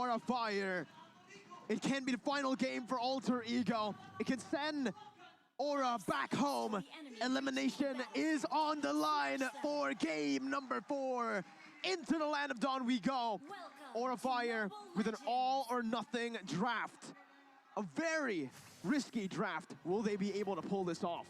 Aura Fire. It can be the final game for Alterego. It can send Aura back home. Elimination is on the line for game number 4. Into the Land of Dawn we go. Aura Fire with an all-or-nothing draft. A very risky draft. Will they be able to pull this off?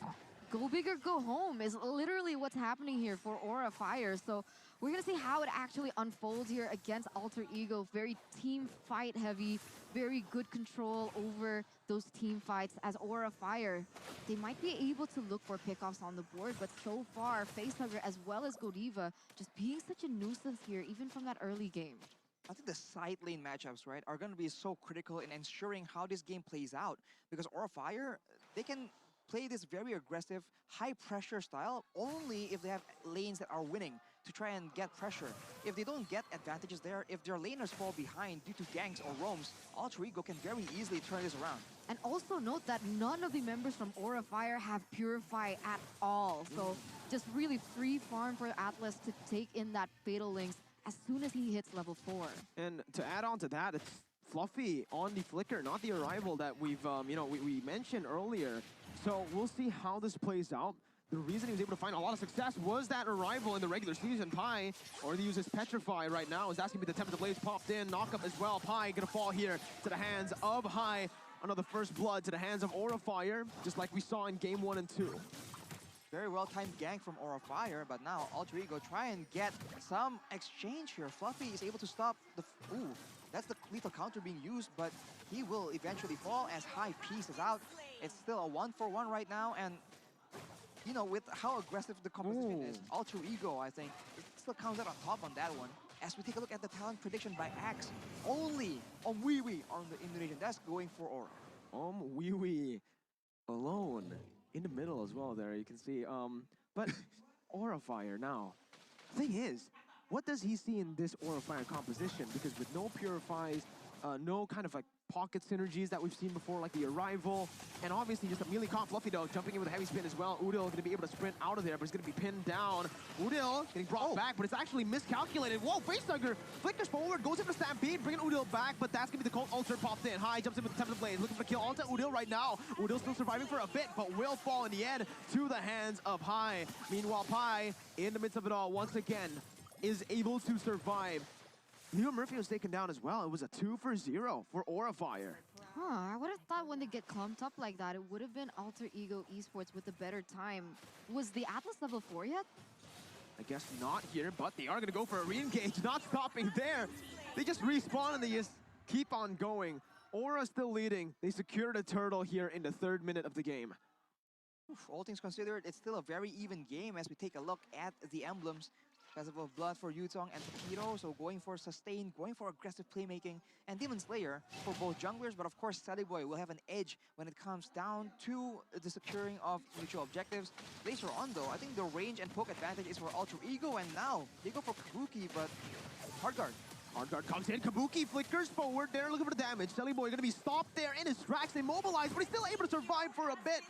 Go big or go home is literally what's happening here for Aura Fire. So we're going to see how it actually unfolds here against Alterego. Very team fight heavy, very good control over those team fights as Aura Fire. They might be able to look for pickoffs on the board, but so far, Facehugger as well as Godiva just being such a nuisance here, even from that early game. I think the side lane matchups, right, are going to be so critical in ensuring how this game plays out. Because Aura Fire, they can play this very aggressive, high-pressure style only if they have lanes that are winning to try and get pressure. If they don't get advantages there, if their laners fall behind due to ganks or roams, Alterego can very easily turn this around. And also note that none of the members from Aura Fire have Purify at all. So just really free farm for Atlas to take in that Fatal Links as soon as he hits level 4. And to add on to that, it's Fluffy on the Flicker, not the Arrival that we've, we mentioned earlier. So we'll see how this plays out. The reason he was able to find a lot of success was that Arrival in the regular season. Pi, or he uses Petrify right now, is asking me the Tempest Blaze popped in, knock up as well. Pi gonna fall here to the hands of High. Another first blood to the hands of Aura Fire, just like we saw in game 1 and 2. Very well-timed gank from Aura Fire, but now Alterego try and get some exchange here. Fluffy is able to stop the... Ooh, that's the lethal counter being used, but he will eventually fall as High pieces out. It's still a 1-for-1 right now, and you know, with how aggressive the composition is, Alterego, I think, it still comes out on top on that one. As we take a look at the talent prediction by Axe, only Wee on the Indonesian desk going for Aura. Wee alone in the middle as well there, you can see. But Aura Fire now. Thing is, what does he see in this Aura Fire composition? Because with no Purifies, no kind of like pocket synergies that we've seen before, like the Arrival, and obviously just a melee comp Fluffy though, jumping in with a heavy spin as well. Udil going to be able to sprint out of there, but he's going to be pinned down. Udil getting brought back, but it's actually miscalculated. Whoa, Facehugger flickers forward, goes in for Stampede, bringing Udil back, but that's going to be the Cold Ulcer popped in. High jumps in with the Tempest Blaze, looking for kill onto Udil right now. Udil still surviving for a bit, but will fall in the end to the hands of High. Meanwhile, Pi, in the midst of it all, once again, is able to survive. Leo Murphy was taken down as well. It was a 2-for-0 for Aura Fire. I would have thought when they get clumped up like that, it would have been Alterego Esports with a better time. Was the Atlas level 4 yet? I guess not here, but they are going to go for a re-engage, not stopping there. They just respawn and they just keep on going. Aura still leading. They secured a turtle here in the 3rd minute of the game. All things considered, it's still a very even game as we take a look at the emblems. Festival of Blood for Yutong and Takedo, so going for sustain, going for aggressive playmaking, and Demon Slayer for both junglers, but of course Sally Boy will have an edge when it comes down to the securing of mutual objectives. Later on though, I think the range and poke advantage is for Alterego, and now they go for Kabuki, but Hardguard. Hardguard comes in, Kabuki flickers forward there, looking for the damage. Sally Boy gonna be stopped there in his tracks, immobilized, but he's still able to survive for a bit.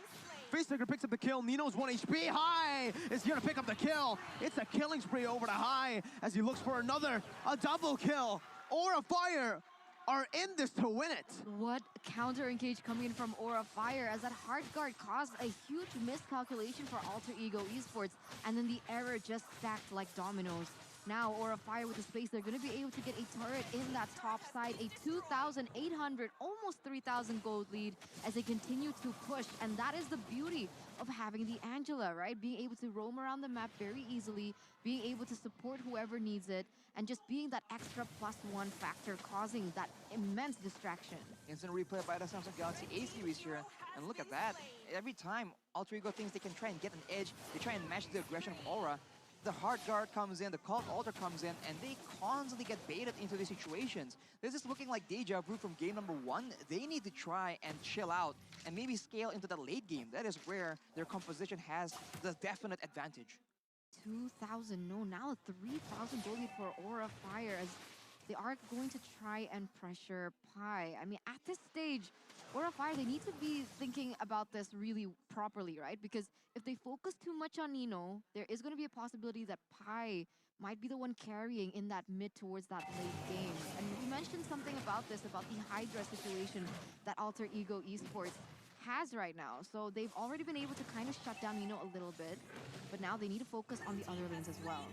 Facehugger picks up the kill, Nino's 1 HP, High is here to pick up the kill. It's a killing spree over to High as he looks for a double kill. Aura Fire are in this to win it. What counter engage coming in from Aura Fire as that hard guard caused a huge miscalculation for Alterego Esports, and then the error just stacked like dominoes. Now Aura Fire with the space, they're going to be able to get a turret in that top side, a 2,800, almost 3,000 gold lead as they continue to push. And that is the beauty of having the Angela, right? Being able to roam around the map very easily, being able to support whoever needs it, and just being that extra +1 factor causing that immense distraction. Instant replay by the Samsung Galaxy A series here, and look at that. Every time Alterego thinks they can try and get an edge, they try and match the aggression of Aura. The hard guard comes in, the cult altar comes in, and they constantly get baited into these situations. This is looking like deja vu from game number 1. They need to try and chill out and maybe scale into the late game. That is where their composition has the definite advantage. 2,000, no, now 3,000 gold lead for Aura Fire as they are going to try and pressure Pi. I mean, at this stage, Aura Fire, they need to be thinking about this really properly, right? Because if they focus too much on Nino, there is going to be a possibility that Pi might be the one carrying in that mid towards that late game. And we mentioned something about this, about the Hydra situation that Alter Ego Esports has right now. So they've already been able to kind of shut down Nino a little bit, but now they need to focus on the other lanes as well.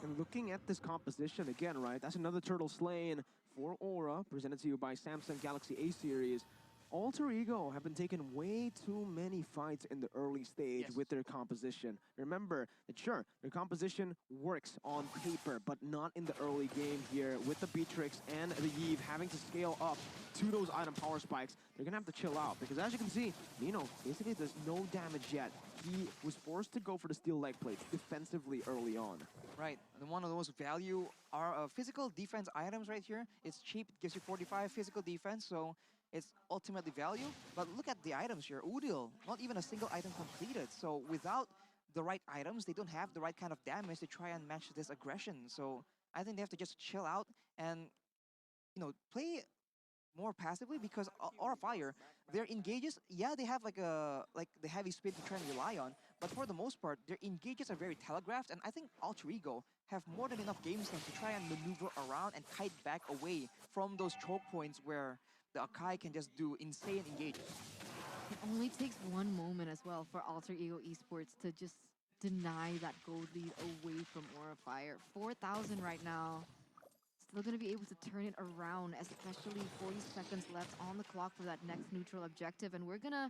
And looking at this composition again, right, that's another turtle slain for Aura, presented to you by Samsung Galaxy A series. Alter Ego have been taking way too many fights in the early stage with their composition. Remember that sure, their composition works on paper, but not in the early game here with the Beatrix and the Yve having to scale up to those item power spikes. They're gonna have to chill out because as you can see, Nino basically does no damage yet. He was forced to go for the steel leg plates defensively early on. Right, and one of those value are physical defense items right here. It's cheap, it gives you 45 physical defense, so it's ultimately value. But look at the items here. Udil, not even a single item completed. So without the right items, they don't have the right kind of damage to try and match this aggression. So I think they have to just chill out and, play more passively because Aura Fire, their engages, yeah, they have like the heavy spin to try and rely on, but for the most part, their engages are very telegraphed, and I think Alter Ego have more than enough game sense to try and maneuver around and kite back away from those choke points where the Akai can just do insane engages. It only takes one moment as well for Alter Ego Esports to just deny that gold lead away from Aura Fire. 4,000 right now. Still going to be able to turn it around, especially 40 seconds left on the clock for that next neutral objective. And we're going to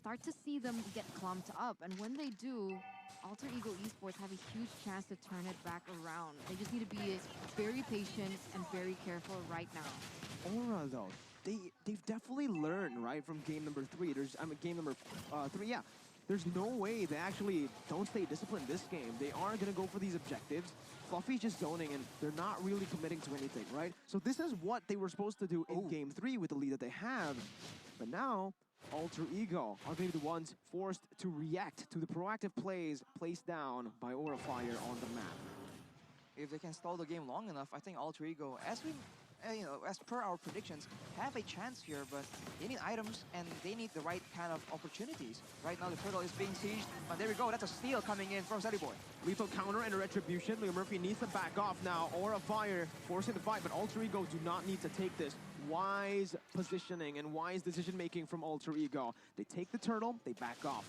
start to see them get clumped up. And when they do, Alter Ego Esports have a huge chance to turn it back around. They just need to be very patient and very careful right now. Aura though, they've definitely learned, right, from game number 3. Game number 3, yeah. There's no way they actually don't stay disciplined this game. They are gonna go for these objectives. Fluffy's just zoning and they're not really committing to anything, right? So this is what they were supposed to do in game 3 with the lead that they have. But now, Alter Ego are going to be the ones forced to react to the proactive plays placed down by Aura Fire on the map. If they can stall the game long enough, I think Alter Ego, as per our predictions, have a chance here, but they need items and they need the right kind of opportunities. Right now the turtle is being sieged, but there we go, that's a steal coming in from Sunny Boy. Lethal counter and a retribution. Leo Murphy needs to back off now. Aura Fire forcing the fight, but Alter Ego do not need to take this. Wise positioning and wise decision making from Alter Ego. They take the turtle, they back off.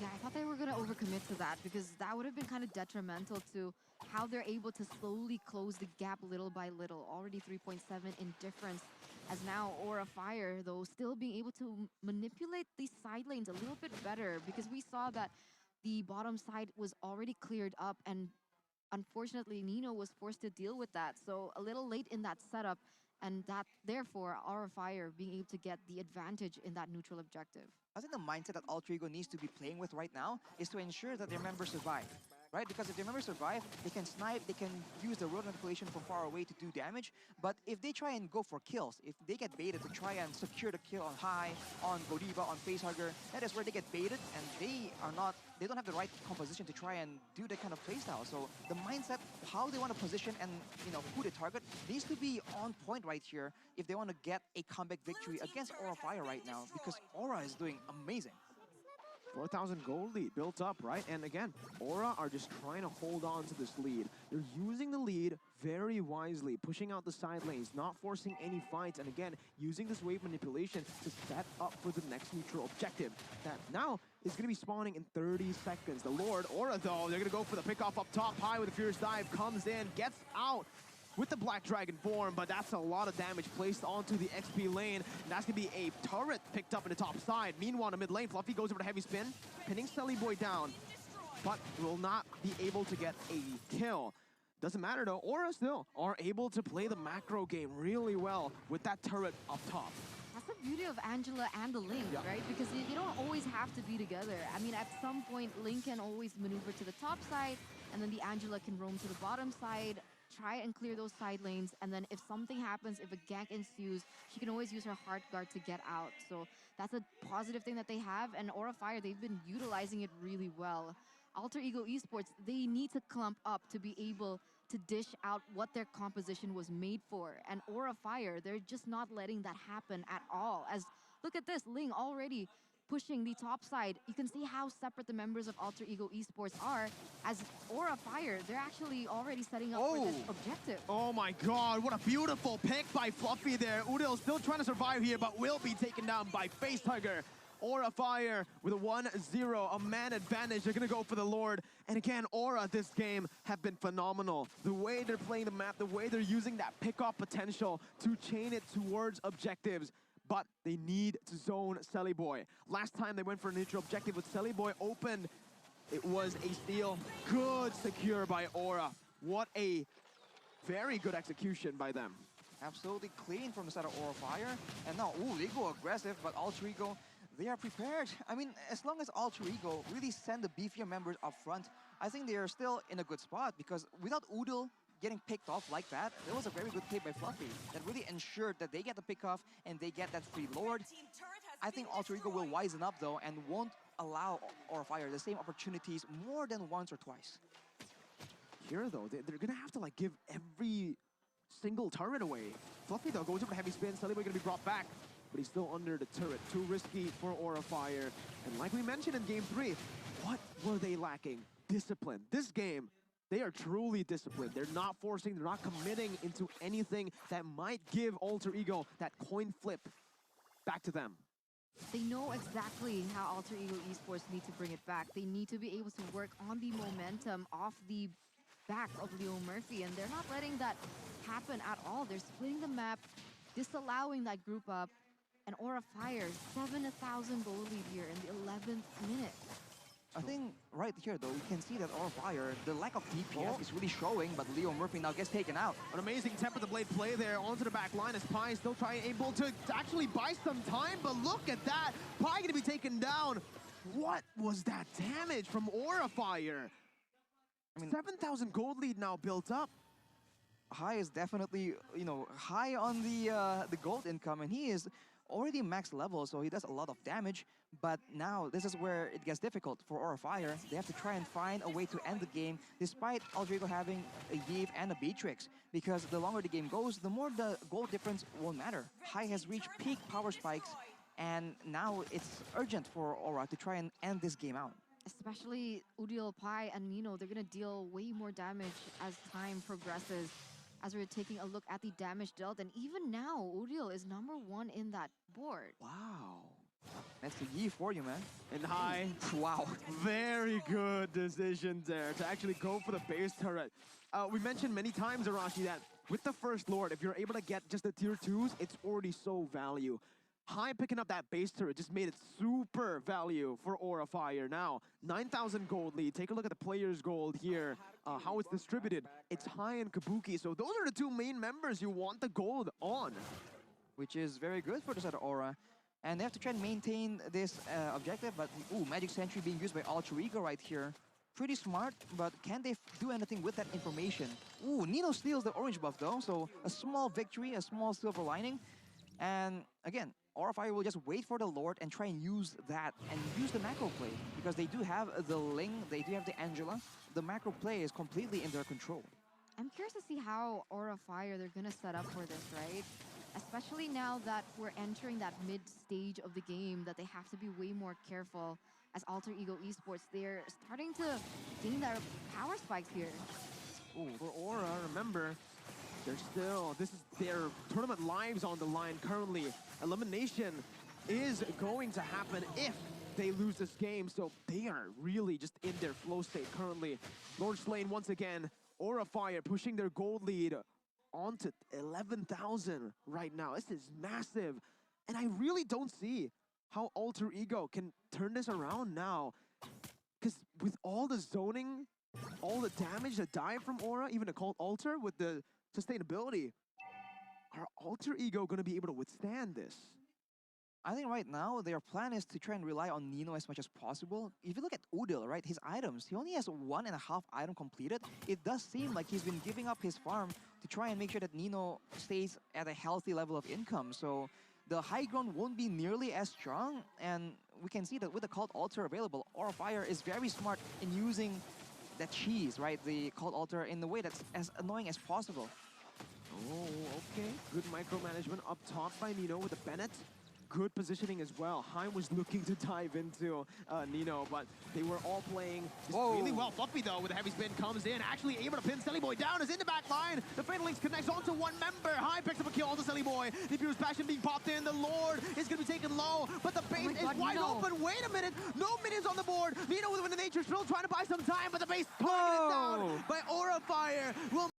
Yeah, I thought they were going to overcommit to that because that would have been kind of detrimental to how they're able to slowly close the gap little by little. Already 3.7 in difference, as now Aura Fire, though, still being able to manipulate these side lanes a little bit better because we saw that the bottom side was already cleared up and unfortunately Nino was forced to deal with that. So a little late in that setup, and that therefore Aura Fire being able to get the advantage in that neutral objective. I think the mindset that Alter Ego needs to be playing with right now is to ensure that their members survive. Right? Because if their members survive, they can snipe, they can use the road manipulation from far away to do damage. But if they try and go for kills, if they get baited to try and secure the kill on High, on Godiva, on Facehugger, that is where they get baited and they don't have the right composition to try and do that kind of playstyle. So the mindset, how they want to position and who they target needs to be on point right here if they want to get a comeback victory against Aura Fire right now, because Aura is doing amazing. 4,000 gold lead built up, right? And again, Aura are just trying to hold on to this lead. They're using the lead very wisely, pushing out the side lanes, not forcing any fights, and again, using this wave manipulation to set up for the next neutral objective that now is going to be spawning in 30 seconds. The Lord, Aura though, they're going to go for the pickoff up top. High with a fierce dive, comes in, gets out with the Black Dragon form, but that's a lot of damage placed onto the XP lane. And that's going to be a turret picked up in the top side. Meanwhile, in the mid lane, Fluffy goes over the heavy spin, pinning Selly Boy down, but will not be able to get a kill. Doesn't matter though, Aura still are able to play the macro game really well with that turret up top. That's the beauty of Angela and the Link, right? Because you don't always have to be together. I mean, at some point, Link can always maneuver to the top side, and then the Angela can roam to the bottom side, try and clear those side lanes, and then if something happens, if a gank ensues, she can always use her Heart Guard to get out. So that's a positive thing that they have, and Aura Fire, they've been utilizing it really well. Alter Ego Esports, they need to clump up to be able to dish out what their composition was made for. And Aura Fire, they're just not letting that happen at all. As look at this, Ling already pushing the top side. You can see how separate the members of Alter Ego Esports are. As Aura Fire, they're actually already setting up for this objective. Oh my god, what a beautiful pick by Fluffy there. Udil still trying to survive here, but will be taken down by Facehugger. Aura Fire with a 1-0, a man advantage. They're gonna go for the Lord. And again, Aura this game have been phenomenal. The way they're playing the map, the way they're using that pick-off potential to chain it towards objectives. But they need to zone Selly Boy. Last time they went for a neutral objective with Selly Boy open, it was a steal. Good secure by Aura. What a very good execution by them. Absolutely clean from the side of Aura Fire. And now, ooh, they go aggressive, but Alterego, they are prepared. I mean, as long as Alterego really send the beefier members up front, I think they are still in a good spot, because without Udil getting picked off like that, it was a very good play by Fluffy that really ensured that they get the pick off and they get that free Lord. I think Alterego will wisen up though and won't allow Aura Fire the same opportunities more than once or twice. Here though, they're gonna have to like give every single turret away. Fluffy though goes over to heavy spin, Selly Boy gonna be brought back, but he's still under the turret. Too risky for Aura Fire. And like we mentioned in game 3, what were they lacking? Discipline. This game, they are truly disciplined. They're not forcing, they're not committing into anything that might give Alter Ego that coin flip back to them. They know exactly how Alter Ego Esports need to bring it back. They need to be able to work on the momentum off the back of Leo Murphy, and they're not letting that happen at all. They're splitting the map, disallowing that group up, and Aura Fire, 7,000 gold lead here in the 11th minute. I think right here though, we can see that Aura Fire, the lack of DPS is really showing, but Leo Murphy now gets taken out. An amazing temper the blade play there onto the back line as Pi still able to actually buy some time, but look at that. Pi gonna be taken down. What was that damage from Aura Fire? I mean, 7,000 gold lead now built up. High is definitely, you know, high on the gold income, and he is already max level, so he does a lot of damage. But now this is where it gets difficult for Aura Fire. They have to try and find a way to end the game, despite Alterego having a Yave and a Beatrix, because the longer the game goes, the more the gold difference won't matter. High has reached peak power spikes, and now it's urgent for Aura to try and end this game out. Especially Udil, Pi, and Nino, they're gonna deal way more damage as time progresses. As we're taking a look at the damage dealt, and even now, Udil is #1 in that board. Wow. That's the Yi for you, man. And High. Wow. Very good decision there to actually go for the base turret. We mentioned many times, Arashi, that with the first Lord, if you're able to get just the tier 2s, it's already so value. High picking up that base turret just made it super value for Aura Fire. Now, 9,000 gold lead. Take a look at the player's gold here, how it's distributed. It's High and Kabuki, so those are the two main members you want the gold on. Which is very good for the side of Aura. And they have to try and maintain this objective, but ooh, Magic Sentry being used by Alterego right here. Pretty smart, but can they do anything with that information? Ooh, Nino steals the orange buff though, so a small victory, a small silver lining. And again, Aura Fire will just wait for the Lord and try and use that and use the macro play, because they do have the Ling, they do have the Angela. The macro play is completely in their control. I'm curious to see how Aura Fire they're gonna set up for this, right? Especially now that we're entering that mid-stage of the game, that they have to be way more careful. As Alter Ego Esports, they're starting to gain their power spikes here. Ooh, for Aura, remember, this is their tournament lives on the line currently. Elimination is going to happen if they lose this game, so they are really just in their flow state currently. Lord Slain once again, Aura Fire pushing their gold lead onto 11,000 right now. This is massive. And I really don't see how Alter Ego can turn this around now. Because with all the zoning, all the damage that died from Aura, even a called Alter with the sustainability, are Alter Ego going to be able to withstand this? I think right now their plan is to try and rely on Nino as much as possible. If you look at Udil, right, his items, he only has 1.5 item completed. It does seem like he's been giving up his farm to try and make sure that Nino stays at a healthy level of income. So the high ground won't be nearly as strong, and we can see that with the Cult Altar available, Aura Fire is very smart in using that cheese, right, the Cult Altar, in the way that's as annoying as possible. Oh, okay. Good micromanagement up top by Nino with the Bennett. good positioning as well. Hein was looking to dive into Nino, but they were all playing just really well. Fluffy, though, with a heavy spin, comes in, actually able to pin Silly Boy down, is in the back line. The Fatal Links connects onto one member. Hein picks up a kill on the Silly Boy. The Furious Passion being popped in. The Lord is going to be taken low, but the base is wide open. Wait a minute. No minions on the board. Nino with the nature still trying to buy some time, but the base taken down by Aura Fire. Will